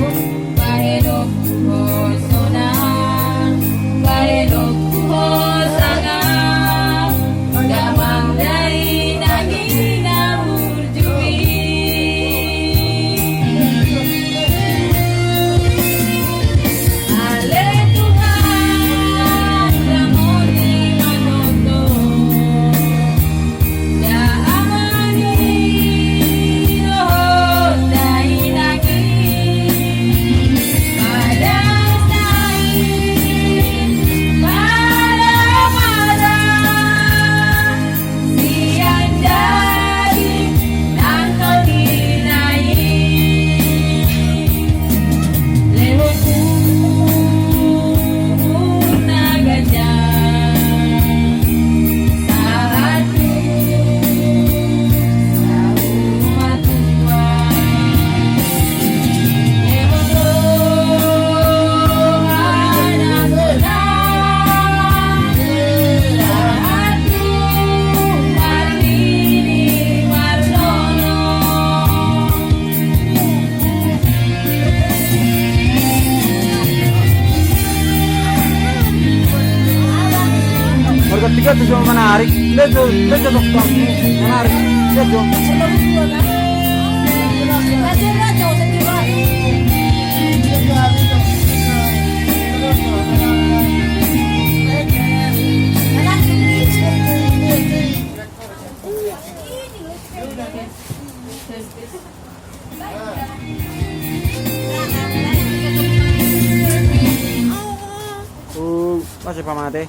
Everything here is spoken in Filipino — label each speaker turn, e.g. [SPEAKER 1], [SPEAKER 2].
[SPEAKER 1] Pahilok ko sunang, pahilok ko sangam, damang dari naging namurjui. Ale Tuhan, ramon di manoto, ya amani rohot dai naging, padang sain, pada siang dari nangko dinai, lewatku nagajang, saatku rumah tua, anak senang, saatku Martini Martono.
[SPEAKER 2] Warga tiga tuh cuma menarik. Lejo dokter menarik. Lejo. Masih pamate.